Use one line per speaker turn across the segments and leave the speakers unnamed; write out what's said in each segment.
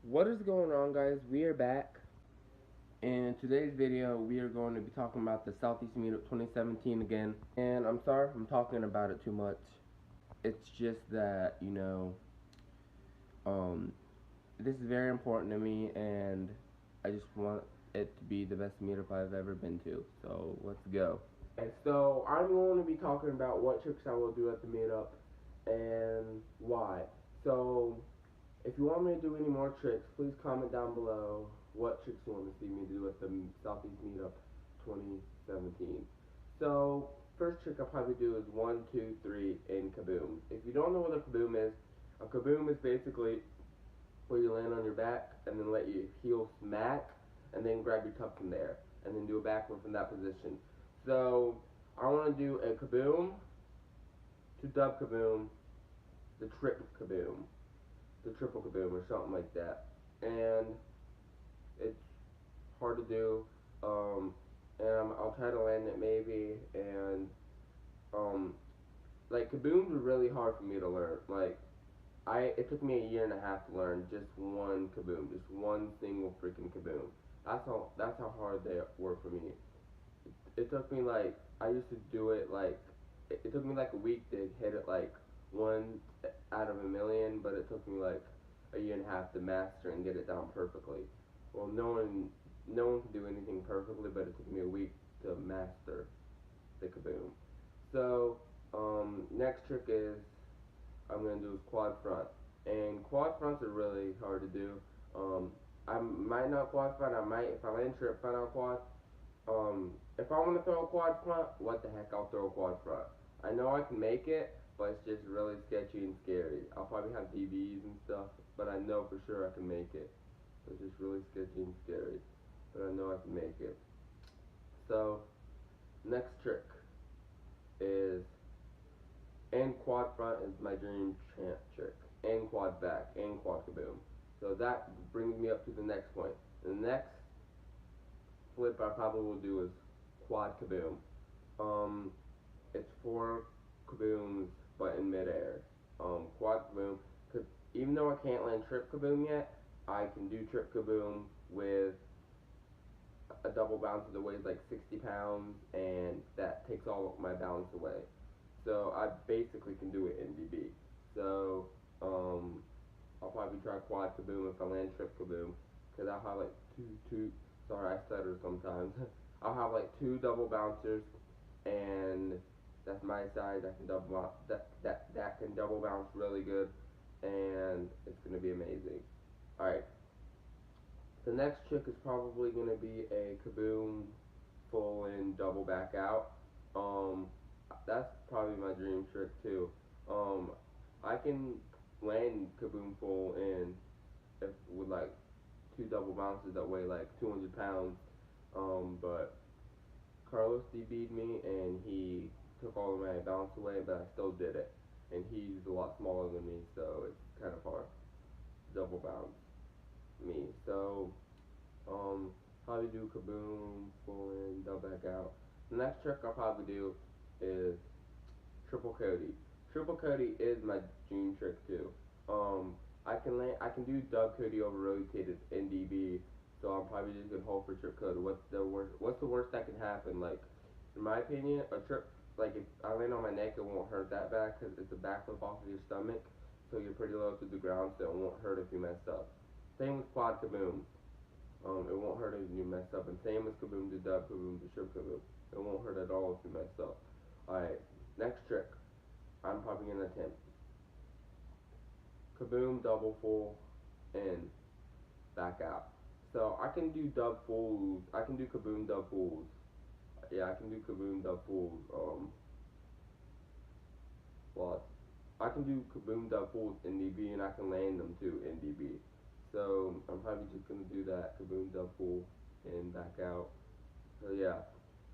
What is going on, guys? We are back. In today's video, we are going to be talking about the Southeast Meetup 2017 again. And I'm sorry if I'm talking about it too much. It's just that, um, this is very important to me, and I just want it to be the best meetup I've ever been to. So, let's go. And so, I'm going to be talking about what tricks I will do at the meetup and why. So, if you want me to do any more tricks, please comment down below what tricks you want to see me do at the Southeast Meetup 2017. So, first trick I'll probably do is 1, 2, 3 in kaboom. If you don't know what a kaboom is basically where you land on your back and then let your heel smack and then grab your tuck from there and then do a backflip from that position. So, I want to do a kaboom to dub kaboom, the trip kaboom, the triple kaboom or something like that. And it's hard to do. And I'll try to land it maybe. And um, like kabooms are really hard for me to learn. Like it took me a year and a half to learn just one kaboom, just one single freaking kaboom. That's how hard they were for me. It took me like I used to do it like it took me like a week to hit it like one out of a million, but it took me like a year and a half to master and get it down perfectly. Well, no one can do anything perfectly, but it took me a week to master the kaboom. So next trick is I'm gonna do is quad front, and quad fronts are really hard to do. I might not quad front. I might if I land trip front out quad. If I want to throw a quad front, what the heck, I'll throw a quad front. I know I can make it, but it's just really sketchy and scary. I'll probably have DBs and stuff, but I know for sure I can make it. It's just really sketchy and scary, but I know I can make it. So, next trick is, and quad front is my dream champ trick, and quad back, and quad kaboom. So that brings me up to the next point. The next flip I probably will do is quad kaboom. Um, it's four kabooms, but in midair. Quad kaboom. Cause even though I can't land trip kaboom yet, I can do trip kaboom with a double bounce that weighs like 60 pounds, and that takes all of my balance away. So I basically can do it in DB. So I'll probably try quad kaboom if I land trip kaboom, because I'll have like two. Sorry, I stutter sometimes. I'll have like two double bouncers, and that's my side. That can that can double bounce really good, and it's gonna be amazing. All right, the next trick is probably gonna be a kaboom full in double back out. Um, that's probably my dream trick too. Um, I can land kaboom full in if, with like two double bounces that weigh like 200 pounds. But Carlos DB'd me and he took all of my balance away, but I still did it. And he's a lot smaller than me, so it's kind of hard to double bounce me. So, probably do kaboom, full in, double back out. The next trick I'll probably do is triple Cody. Triple Cody is my dream trick too. I can do dub Cody over rotated NDB, so I'm probably just gonna hold for trip Cody. What's the worst that can happen? Like, in my opinion, a trip like if I land on my neck, it won't hurt that bad because it's a backflip off of your stomach, so you're pretty low to the ground, so it won't hurt if you mess up. Same with quad kaboom. It won't hurt if you mess up, and same with kaboom to dub kaboom to trip kaboom. It won't hurt at all if you mess up. All right, next trick. I'm probably gonna attempt kaboom double full in back out. So I can do dub fulls. I can do kaboom dub fulls. Yeah, I can do kaboom dub fulls. Well, I can do kaboom dub fulls in DB and I can land them too in DB. So I'm probably just gonna do that kaboom dub full and back out. So yeah.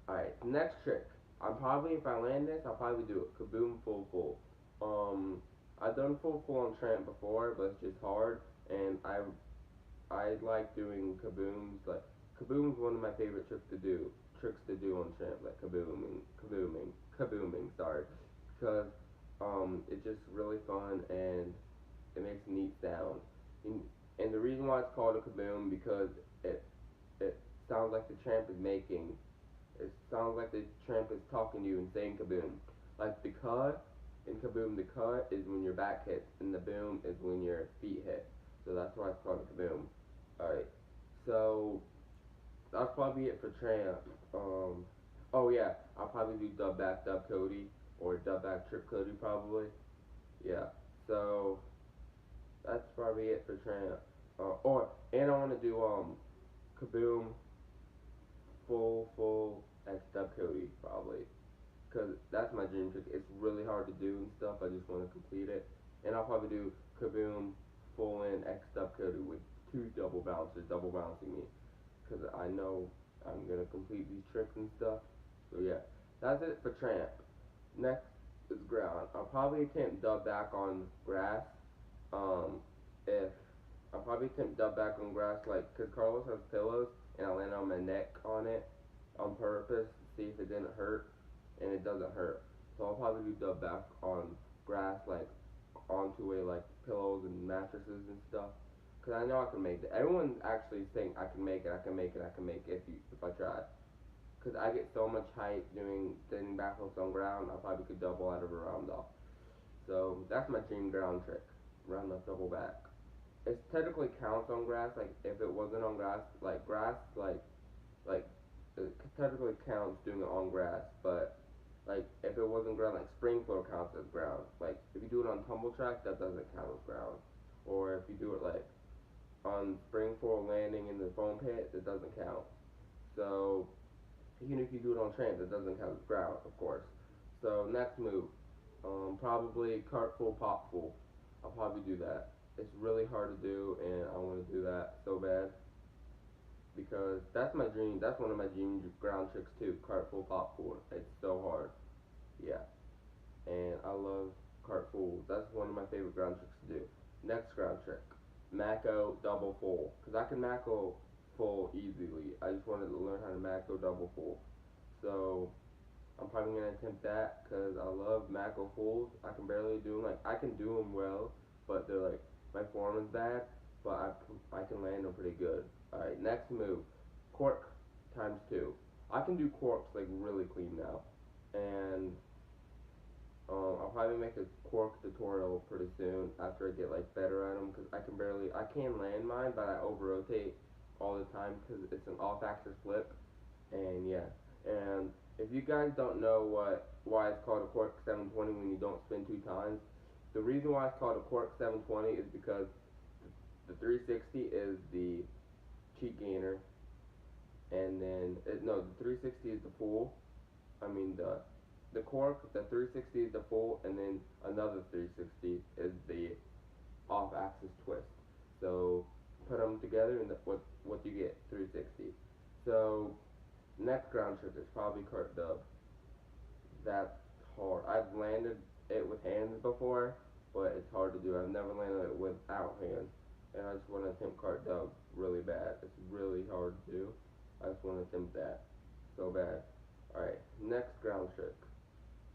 All right, next trick. I'm probably if I land this, I'll probably do it kaboom full full. I've done full full on tramp before, but it's just hard, and I like doing kabooms. Like kaboom's one of my favorite tricks to do on tramp, like kabooming. Sorry, because it's just really fun and it makes a neat sound. And the reason why it's called a kaboom because it it sounds like the tramp is making. It sounds like the tramp is talking to you and saying kaboom. Like the cut in kaboom, the cut is when your back hits, and the boom is when your feet hit. So that's why it's called a kaboom. Alright, so that's probably it for tramp. Oh yeah, I'll probably do dub back dub Cody or dub back trip Cody probably. Yeah, so that's probably it for tramp. And I want to do kaboom full X dub Cody probably. Cause that's my dream trick. It's really hard to do and stuff. I just want to complete it, and I'll probably do kaboom full in X dub Cody with two double bouncers, double bouncing me, cause I know I'm gonna complete these tricks and stuff. So yeah, that's it for tramp. Next is ground. I'll probably attempt dub back on grass. Um, if I'll probably attempt dub back on grass, like, cause Carlos has pillows, and I land on my neck on it on purpose to see if it didn't hurt, and it doesn't hurt. So I'll probably do dub back on grass, like onto a like pillows and mattresses and stuff. Cause I know I can make it. Everyone's actually saying I can make it. I can make it. I can make it if I try. Cause I get so much height doing standing backflips on ground. I probably could double out of a round off. So that's my dream ground trick. Round up double back. It technically counts on grass. Like if it wasn't on grass, like it technically counts doing it on grass. But like if it wasn't ground, like spring floor counts as ground. Like if you do it on tumble track, that doesn't count as ground. Or if you do it like on spring floor landing in the foam pit, it doesn't count. So even if you do it on tramp, it doesn't count as ground, of course. So next move, probably cart full, pop full. I'll probably do that. It's really hard to do, and I want to do that so bad because that's my dream. That's one of my dream ground tricks too. Cart full, pop full. It's so hard. Yeah, and I love cart full. That's one of my favorite ground tricks to do. Next ground trick, Mako double full. Cause I can Mako full easily. I just wanted to learn how to Mako double full. So I'm probably gonna attempt that because I love Mako fulls. I can barely do them. Like I can do them well, but they're like my form is bad. But I can land them pretty good. All right, next move, cork times two. I can do corks like really clean now, and I'll probably make a cork tutorial pretty soon after I get like better at them because I can land mine, but I over rotate all the time because it's an off axis flip, and yeah, and if you guys don't know why it's called a cork 720 when you don't spin two times, the reason why it's called a cork 720 is because the 360 is the cheek gainer, and then no, the 360 is the full. I mean the cork, the 360 is the full, and then another 360 is the off-axis twist. So put them together, and what you get 360. So next ground trick is probably cart dub. That's hard. I've landed it with hands before, but it's hard to do. I've never landed it without hands, and I just want to attempt cart dub really bad. It's really hard to do. I just want to attempt that so bad. All right, next ground trick.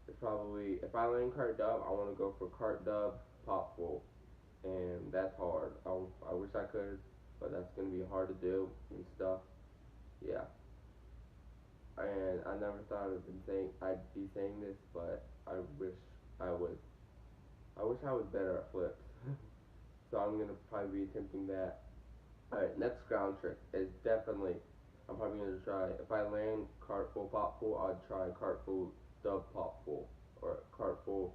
It's probably if I land cart dub, I want to go for cart dub pop full, and that's hard. I wish I could, but that's gonna be hard to do and stuff. Yeah, and I never thought I'd be saying this, but I wish I was. I wish I was better at flips. So I'm gonna probably be attempting that. All right, next ground trick is definitely. I'm probably gonna try. If I land cart full pop full, I'd try cart full dub pop full or cart full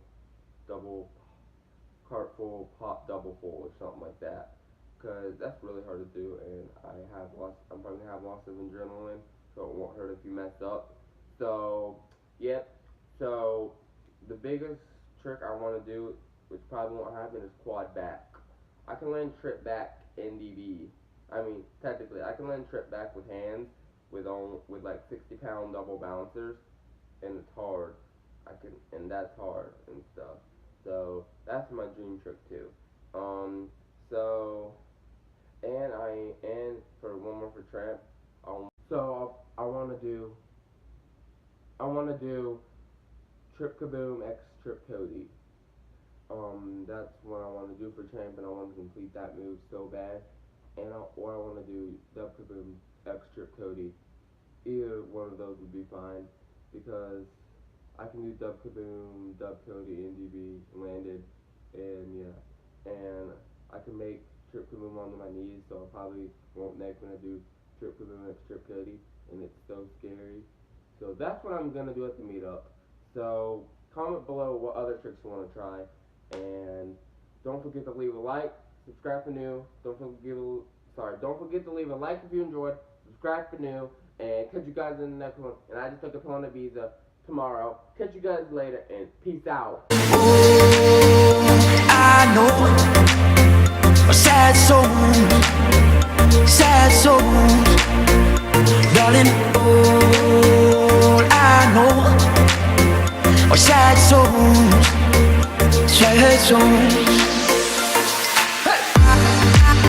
double cart full pop double full or something like that. Cause that's really hard to do, and I'm probably gonna have lots of adrenaline, so it won't hurt if you mess up. So, yep. So, the biggest trick I want to do, which probably won't happen, is quad back. I can land trip back NDB. I mean, technically, I can land trip back with hands with like 60-pound double bouncers, and it's hard. And that's hard and stuff. So that's my dream trick too. Um, so and for one more for tramp, so I want to do trip kaboom X trip Cody. That's what I want to do for tramp, and I want to complete that move so bad. or I want to do Dub Kaboom X Trip Cody. Either one of those would be fine because I can do Dub Kaboom, Dub Cody, NDB, Landed, and yeah, and I can make Trip Kaboom onto my knees, so I probably won't neck when I do Trip Kaboom X Trip Cody, and it's so scary. So that's what I'm gonna do at the meetup. So comment below what other tricks you want to try, and don't forget to leave a like, subscribe for new. Don't forget to leave a like if you enjoyed, subscribe for new, and catch you guys in the next one. And I just took a pill on Ibiza tomorrow. Catch you guys later, and peace out.
I know a sad soul, darling. All I know are sad souls.